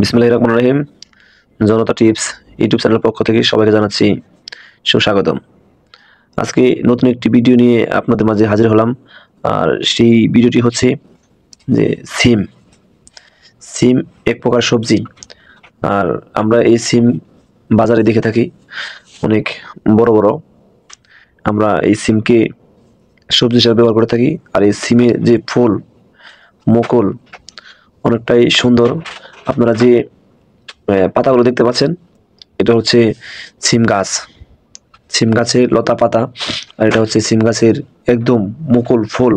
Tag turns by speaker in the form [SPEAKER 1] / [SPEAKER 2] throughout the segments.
[SPEAKER 1] বিসমিল্লাহির রহমানির রহিম। জনতা tips YouTube চ্যানেলের পক্ষ থেকে সবাইকে জানাচ্ছি সুস্বাগতম। আজকে নতুন একটি ভিডিও নিয়ে আপনাদের মাঝে হাজির হলাম। আর সেই ভিডিওটি হচ্ছে যে সিম সিম এক প্রকার সবজি। আর আমরা এই সিম বাজারে দেখে থাকি অনেক বড় বড়। আমরা এই সিমকে সবজি হিসেবে ব্যবহার করে থাকি। আর এই সিমের যে ফুল মুকুল অনেকটাই সুন্দর। আপনারা যে পাতাগুলো দেখতে পাচ্ছেন, এটা হচ্ছে সিম গাছ, সিম গাছের লতা পাতা। আর এটা হচ্ছে সিম গাছের একদম মুকুল ফুল,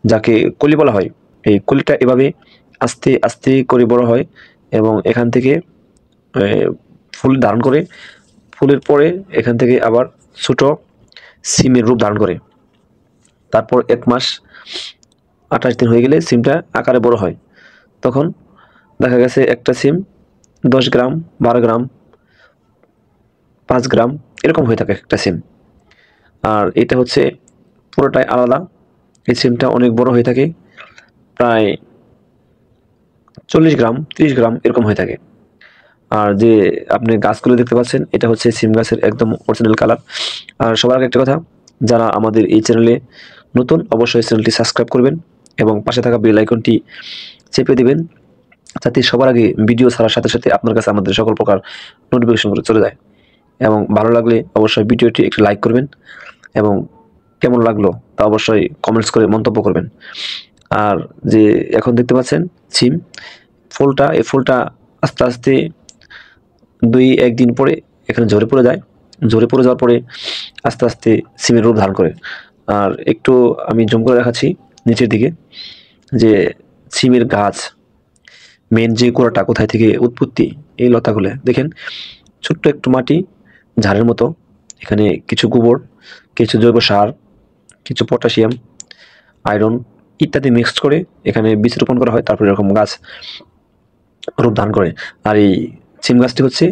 [SPEAKER 1] যাকে কলি বলা হয়। এই কলিটা এভাবে আস্তে আস্তে করে বড় হয় এবং এখান থেকে ফুল ধারণ করে। ফুলের পরে এখান থেকে আবার ছোট সিমের রূপ ধারণ করে। তারপর 1 মাস 28 দিন হয়ে গেলে সিমটা আকারে বড় হয়। তখন দেখা গেছে একটা সিম 10 গ্রাম, 12 গ্রাম, 5 গ্রাম এরকম হয়ে থাকে একটা সিম। আর এটা হচ্ছে পুরোটাই আলাদা। এই সিমটা অনেক বড় হয়ে থাকে, প্রায় 40 গ্রাম, 30 গ্রাম এরকম হয়ে থাকে। আর যে আপনি গাছগুলো দেখতে পাচ্ছেন, এটা হচ্ছে সিম গাছের একদম অরিজিনাল কালার। আর সবার আগে একটা কথা, যারা আমাদের এই চ্যানেলে নতুন অবশ্যই চ্যানেলটি সাবস্ক্রাইব করবেন এবং পাশে থাকা বেল আইকনটি চেপে দিবেন, যাতে সবার আগে ভিডিও ছাড়ার সাথে সাথে আপনার কাছে আমাদের সকল প্রকার নোটিফিকেশন চলে যায়। এবং ভালো লাগলে অবশ্যই ভিডিওটি একটু লাইক করবেন এবং কেমন লাগলো তা অবশ্যই কমেন্টস করে মন্তব্য করবেন। আর যে এখন দেখতে পাচ্ছেন সিম ফুলটা, এই ফুলটা আস্তে আস্তে 2-1 দিন পরে এখানে ঝরে পড়ে যায়। ঝরে পড়ে যাওয়ার পরে আস্তে আস্তে সিমের রূপ ধারণ করে। আর একটু আমি জুম করে দেখাচ্ছি নিচের দিকে, যে সিমের গাছ মেন যে গোড়াটা কোথায় থেকে উৎপত্তি, এই লতাগুলো দেখেন। ছোট্ট একটু মাটি, ঝাড়ের মতো, এখানে কিছু গোবর, কিছু জৈব সার, কিছু পটাশিয়াম, আয়রন ইত্যাদি মিক্সড করে এখানে বীজ রোপণ করা হয়। তারপরে এরকম গাছ রূপ ধারণ করে। আর এই সিম গাছটি হচ্ছে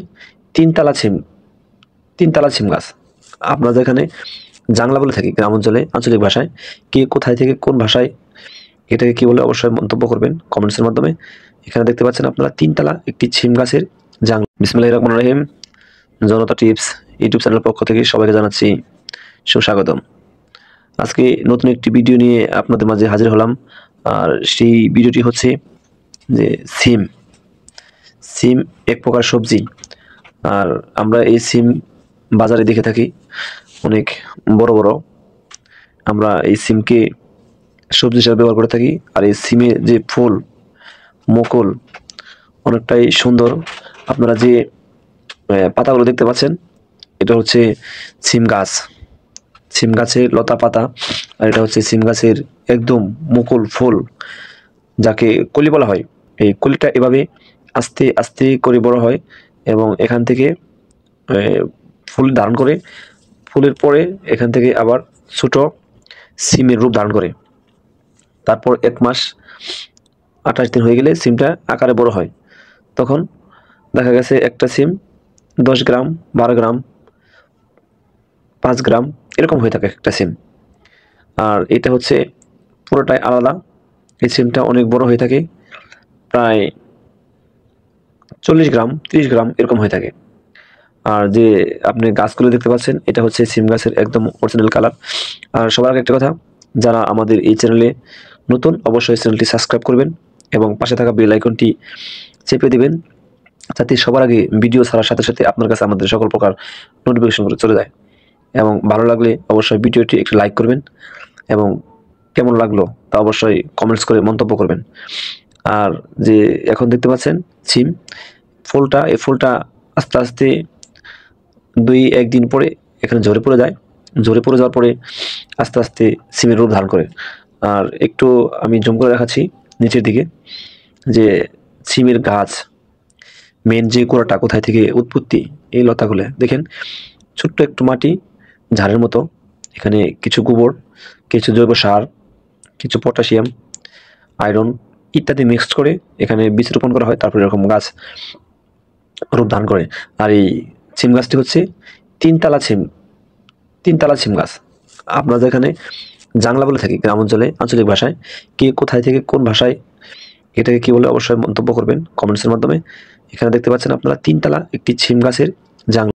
[SPEAKER 1] তিনতলা সিম গাছ। আমরা যেখানে জাংলা বলে থাকি গ্রাম অঞ্চলে, আঞ্চলিক ভাষায়, কে কোথায় থেকে কোন ভাষায় এটাকে কি বলে অবশ্যই মন্তব্য করবেন কমেন্টসের মাধ্যমে। এখানে দেখতে পাচ্ছেন আপনারা তিনতলা একটি সিম গাছের জাংলা। বিসমিল্লাহির রহমানির রহিম। জনতা টিপস ইউটিউব চ্যানেলের পক্ষ থেকে সবাইকে জানাচ্ছি সুস্বাগতম। আজকে নতুন একটি ভিডিও নিয়ে আপনাদের মাঝে হাজির হলাম। আর সেই ভিডিওটি হচ্ছে যে সিম এক প্রকার সবজি। আর আমরা এই সিম বাজারে দেখে থাকি অনেক বড় বড়। আমরা এই সিমকে সবজি হিসেবে ব্যবহার করে থাকি। আর এই সিমের যে ফুল মুকুল অনেকটাই সুন্দর। আপনারা যে পাতাগুলো দেখতে পাচ্ছেন, এটা হচ্ছে সিম গাছ, সিম গাছের লতা পাতা। আর এটা হচ্ছে সিম গাছের একদম মুকুল ফুল, যাকে কলি বলা হয়। এই কলিটা এভাবে আস্তে আস্তে করে বড় হয় এবং এখান থেকে ফুল ধারণ করে। ফুলের পরে এখান থেকে আবার ছোট সিমের রূপ ধারণ করে। তারপর 1 মাস 28 দিন হয়ে গেলে সিমটা আকারে বড় হয়। তখন দেখা গেছে একটা সিম 10 গ্রাম, 12 গ্রাম, 5 গ্রাম এরকম হয়ে থাকে একটা সিম। আর এটা হচ্ছে পুরোটাই আলাদা। এই সিমটা অনেক বড় হয়ে থাকে, প্রায় 40 গ্রাম, 30 গ্রাম এরকম হয়ে থাকে। আর যে আপনি গাছগুলো দেখতে পাচ্ছেন, এটা হচ্ছে সিম গাছের একদম অরিজিনাল কালার। আর সবার আগে একটা কথা, যারা আমাদের এই চ্যানেলে নতুন অবশ্যই চ্যানেলটি সাবস্ক্রাইব করবেন এবং পাশে থাকা বেল আইকনটি চেপে দিবেন, যাতে সবার আগে ভিডিও ছাড়ার সাথে সাথে আপনার কাছে আমাদের সকল প্রকার নোটিফিকেশন চলে যায়। এবং ভালো লাগলে অবশ্যই ভিডিওটি একটু লাইক করবেন এবং কেমন লাগলো তা অবশ্যই কমেন্টস করে মন্তব্য করবেন। আর যে এখন দেখতে পাচ্ছেন সিম ফুলটা, এই ফুলটা আস্তে আস্তে 2-1 দিন পরে এখানে ঝরে পড়ে যায়। ঝরে পড়ে যাওয়ার পরে আস্তে আস্তে সিমের রূপ ধারণ করে। আর একটু আমি জুম করে দেখাচ্ছি নিচের দিকে, যে সিমের গাছ মেন যে গোড়াটা কোথায় থেকে উৎপত্তি, এই লতাগুলো দেখেন। ছোট্ট একটু মাটি, ঝাড়ের মতো, এখানে কিছু গোবর, কিছু জৈব সার, কিছু পটাশিয়াম, আয়রন ইত্যাদি মিক্সড করে এখানে বীজ রোপণ করা হয়। তারপরে এরকম গাছ রূপ ধারণ করে। আর এই সিম গাছটি হচ্ছে তিনতলা সিম গাছ। আমরা যেখানে জাংলা বলে থাকি গ্রাম অঞ্চলে, আঞ্চলিক ভাষায়, কে কোথায় থেকে কোন ভাষায় এটাকে কি বলে অবশ্যই মন্তব্য করবেন কমেন্টসের মাধ্যমে। এখানে দেখতে পাচ্ছেন আপনারা 3 তলা একটি সিম গাছের জাংলা।